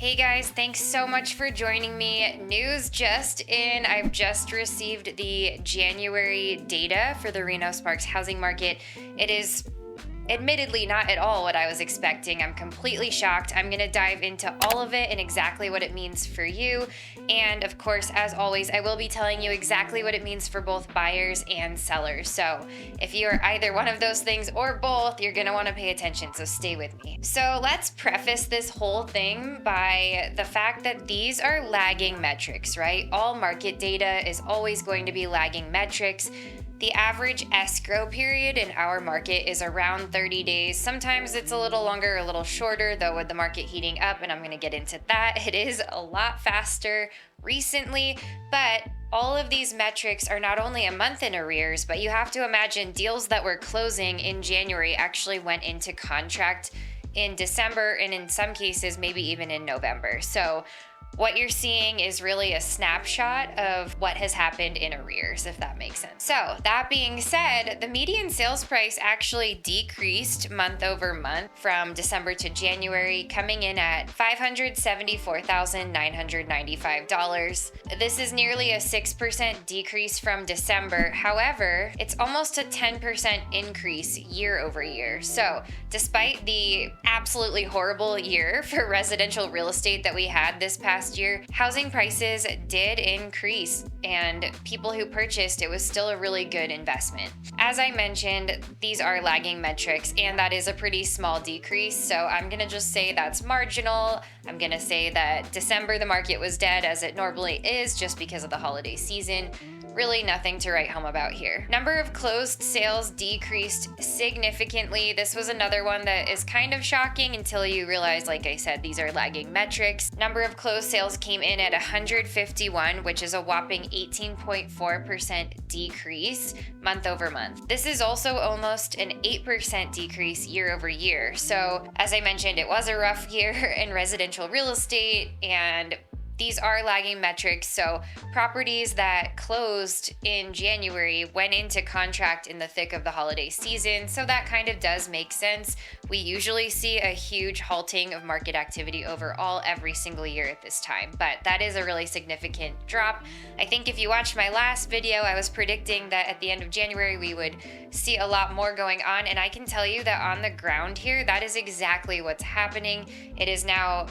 Hey guys, thanks so much for joining me. News just in. I've just received the January data for the Reno Sparks housing market. It is admittedly not at all what I was expecting. I'm completely shocked. I'm going to dive into all of it and exactly what it means for you. And of course, as always, I will be telling you exactly what it means for both buyers and sellers. So if you are either one of those things or both, you're going to want to pay attention. So stay with me. So let's preface this whole thing by the fact that these are lagging metrics, right? All market data is always going to be lagging metrics. The average escrow period in our market is around 30 days. Sometimes it's a little longer, a little shorter, though with the market heating up, and I'm gonna get into that. It is a lot faster recently, but all of these metrics are not only a month in arrears, but you have to imagine deals that were closing in January actually went into contract in December, and in some cases, maybe even in November. So what you're seeing is really a snapshot of what has happened in arrears, if that makes sense. So that being said, the median sales price actually decreased month over month from December to January, coming in at $574,995. This is nearly a 6% decrease from December. However, it's almost a 10% increase year over year. So despite the absolutely horrible year for residential real estate that we had this past year, housing prices did increase, and people who purchased, it was still a really good investment. As I mentioned, these are lagging metrics, and that is a pretty small decrease, so I'm gonna just say that's marginal. I'm gonna say that December the market was dead, as it normally is, just because of the holiday season. Really nothing to write home about here. Number of closed sales decreased significantly. This was another one that is kind of shocking until you realize, like I said, these are lagging metrics. Number of closed sales came in at 151, which is a whopping 18.4% decrease month over month. This is also almost an 8% decrease year over year. So as I mentioned, it was a rough year in residential real estate, and these are lagging metrics, so properties that closed in January went into contract in the thick of the holiday season, so that kind of does make sense. We usually see a huge halting of market activity overall every single year at this time, but that is a really significant drop. I think if you watched my last video, I was predicting that at the end of January we would see a lot more going on, and I can tell you that on the ground here, that is exactly what's happening. It is now,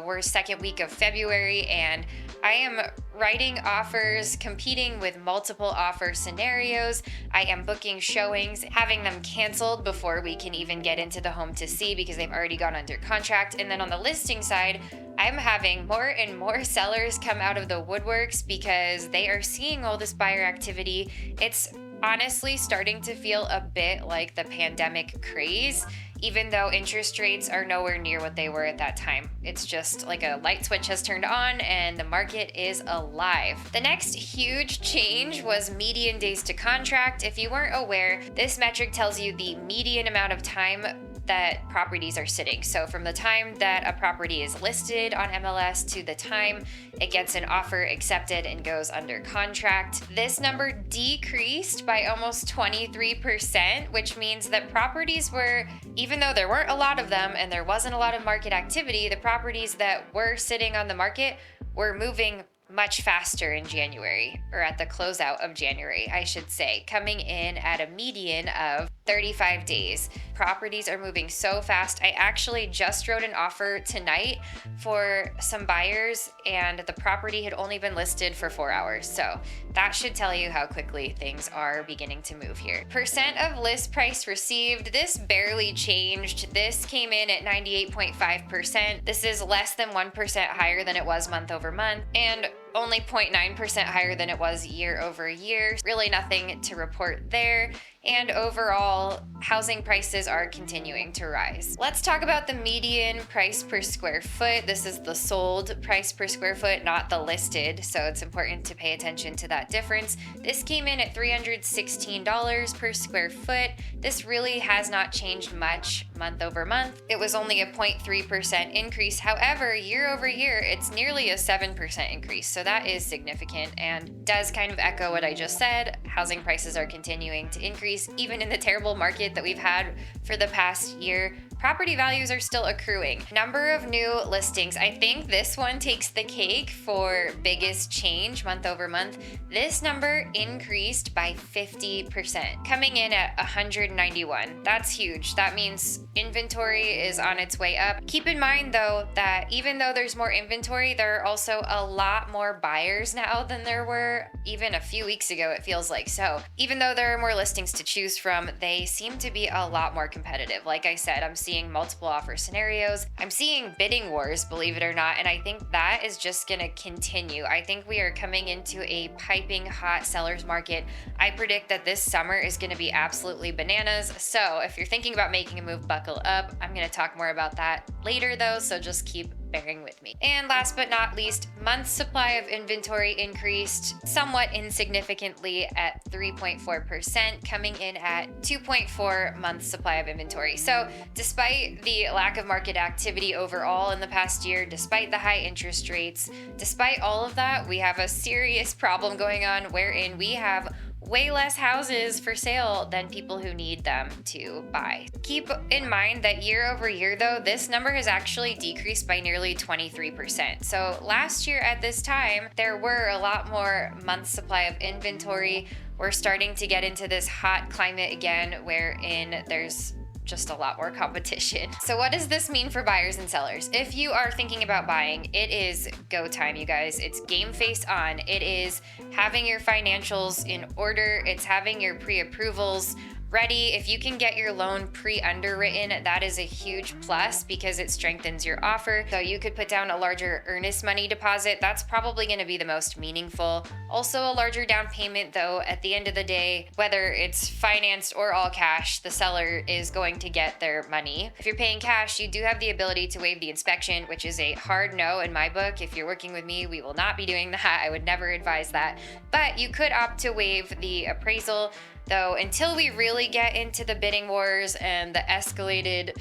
we're second week of February, and I am writing offers, competing with multiple offer scenarios. I am booking showings, having them canceled before we can even get into the home to see because they've already gone under contract. And then on the listing side, I'm having more and more sellers come out of the woodworks because they are seeing all this buyer activity. It's honestly starting to feel a bit like the pandemic craze, even though interest rates are nowhere near what they were at that time. It's just like a light switch has turned on and the market is alive. The next huge change was median days to contract. If you weren't aware, this metric tells you the median amount of time that properties are sitting. So from the time that a property is listed on MLS to the time it gets an offer accepted and goes under contract. This number decreased by almost 23%, which means that properties were, even though there weren't a lot of them and there wasn't a lot of market activity, the properties that were sitting on the market were moving much faster in January, or at the closeout of January, I should say, coming in at a median of 35 days. Properties are moving so fast. I actually just wrote an offer tonight for some buyers, and the property had only been listed for 4 hours. So that should tell you how quickly things are beginning to move here. Percent of list price received, this barely changed. This came in at 98.5%. This is less than 1% higher than it was month over month, and only 0.9% higher than it was year over year. Really nothing to report there. And overall, housing prices are continuing to rise. Let's talk about the median price per square foot. This is the sold price per square foot, not the listed, so it's important to pay attention to that difference. This came in at $316 per square foot. This really has not changed much month over month. It was only a 0.3% increase. However, year over year, it's nearly a 7% increase, so that is significant and does kind of echo what I just said. Housing prices are continuing to increase, even in the terrible market that we've had for the past year. property values are still accruing. Number of new listings. I think this one takes the cake for biggest change month over month. This number increased by 50%, coming in at 191. That's huge. That means inventory is on its way up. Keep in mind though that even though there's more inventory, there are also a lot more buyers now than there were even a few weeks ago, it feels like. So even though there are more listings to choose from, they seem to be a lot more competitive. Like I said, I'm seeing multiple offer scenarios. I'm seeing bidding wars, believe it or not, and I think that is just gonna continue. I think we are coming into a piping hot seller's market. I predict that this summer is gonna be absolutely bananas. So if you're thinking about making a move, buckle up. I'm gonna talk more about that later though, so just keep bearing with me. And last but not least, month's supply of inventory increased somewhat insignificantly at 3.4%, coming in at 2.4 months supply of inventory. So despite the lack of market activity overall in the past year, despite the high interest rates, despite all of that, we have a serious problem going on wherein we have way less houses for sale than people who need them to buy. Keep in mind that year over year though, this number has actually decreased by nearly 23%. So last year at this time, there were a lot more months supply of inventory. We're starting to get into this hot climate again wherein there's just a lot more competition. So what does this mean for buyers and sellers? If you are thinking about buying, it is go time, you guys. It's game face on. It is having your financials in order. It's having your pre-approvals ready. If you can get your loan pre-underwritten, that is a huge plus because it strengthens your offer. So you could put down a larger earnest money deposit. That's probably going to be the most meaningful. Also a larger down payment though, at the end of the day, whether it's financed or all cash, the seller is going to get their money. If you're paying cash, you do have the ability to waive the inspection, which is a hard no in my book. If you're working with me, we will not be doing that. I would never advise that. But you could opt to waive the appraisal. Though until we really get into the bidding wars and the escalated,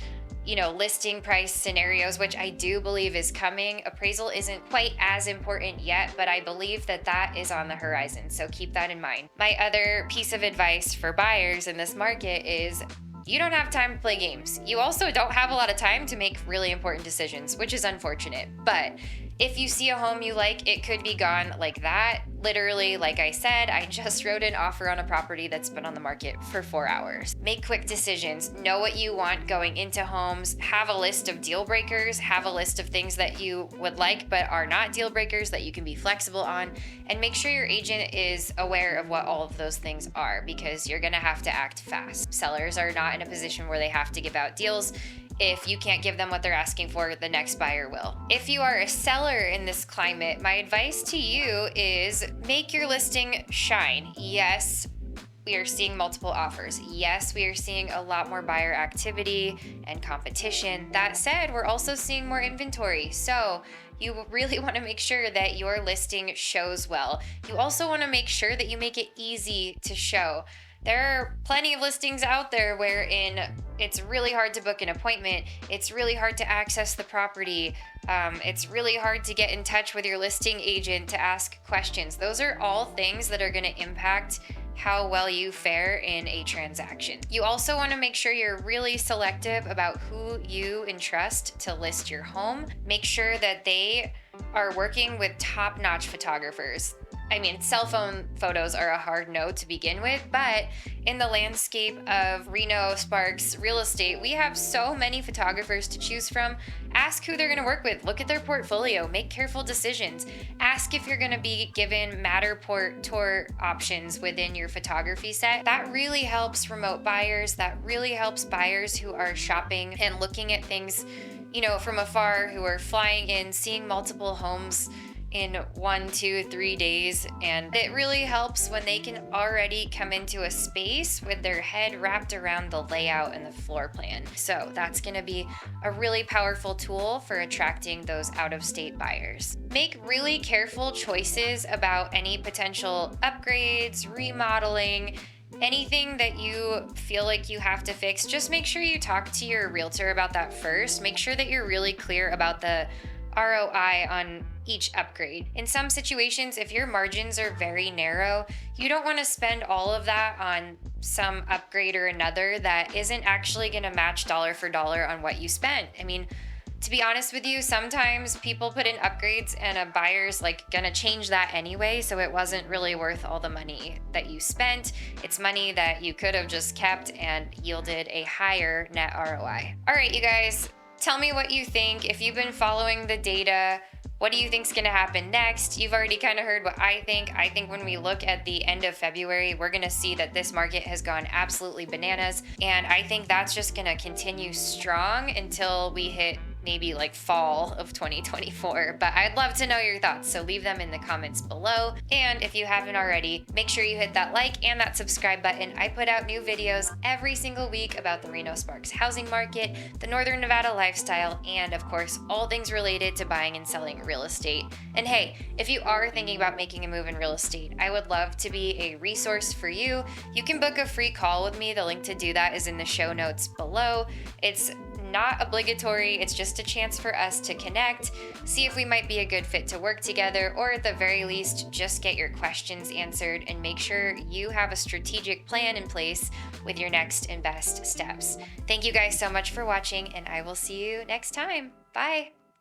listing price scenarios, which I do believe is coming, appraisal isn't quite as important yet, but I believe that that is on the horizon. So keep that in mind. My other piece of advice for buyers in this market is you don't have time to play games. You also don't have a lot of time to make really important decisions, which is unfortunate. But if you see a home you like, it could be gone like that. Literally, like I said, I just wrote an offer on a property that's been on the market for 4 hours. Make quick decisions. Know what you want going into homes. Have a list of deal breakers. Have a list of things that you would like but are not deal breakers that you can be flexible on. And make sure your agent is aware of what all of those things are because you're gonna have to act fast. Sellers are not in a position where they have to give out deals. If you can't give them what they're asking for, the next buyer will. If you are a seller in this climate, my advice to you is make your listing shine. Yes, we are seeing multiple offers. Yes, we are seeing a lot more buyer activity and competition. That said, we're also seeing more inventory. So you really want to make sure that your listing shows well. You also want to make sure that you make it easy to show. There are plenty of listings out there wherein it's really hard to book an appointment. It's really hard to access the property. It's really hard to get in touch with your listing agent to ask questions. Those are all things that are going to impact how well you fare in a transaction. You also want to make sure you're really selective about who you entrust to list your home. Make sure that they are working with top-notch photographers. I mean, cell phone photos are a hard no to begin with, but in the landscape of Reno, Sparks, real estate, we have so many photographers to choose from. Ask who they're gonna work with, look at their portfolio, make careful decisions. Ask if you're gonna be given Matterport tour options within your photography set. That really helps remote buyers, that really helps buyers who are shopping and looking at things, from afar, who are flying in, seeing multiple homes in 1, 2, 3 days, and it really helps when they can already come into a space with their head wrapped around the layout and the floor plan. So that's going to be a really powerful tool for attracting those out-of-state buyers. Make really careful choices about any potential upgrades, remodeling, anything that you feel like you have to fix. Just make sure you talk to your realtor about that first. Make sure that you're really clear about the ROI on each upgrade. In some situations, if your margins are very narrow, you don't want to spend all of that on some upgrade or another that isn't actually going to match dollar for dollar on what you spent. I mean, to be honest with you, sometimes people put in upgrades and a buyer's like gonna change that anyway, so it wasn't really worth all the money that you spent. It's money that you could have just kept and yielded a higher net ROI. All right, you guys, tell me what you think. If you've been following the data, what do you think's gonna happen next? You've already kind of heard what I think. I think when we look at the end of February, we're gonna see that this market has gone absolutely bananas. And I think that's just gonna continue strong until we hit maybe like fall of 2024. But I'd love to know your thoughts, so leave them in the comments below. And if you haven't already, make sure you hit that like and that subscribe button. I put out new videos every single week about the Reno Sparks housing market, the Northern Nevada lifestyle, and of course, all things related to buying and selling real estate. And hey, if you are thinking about making a move in real estate, I would love to be a resource for you. You can book a free call with me. The link to do that is in the show notes below. It's not obligatory, it's just a chance for us to connect, see if we might be a good fit to work together, or at the very least, just get your questions answered and make sure you have a strategic plan in place with your next and best steps. Thank you guys so much for watching, and I will see you next time. Bye.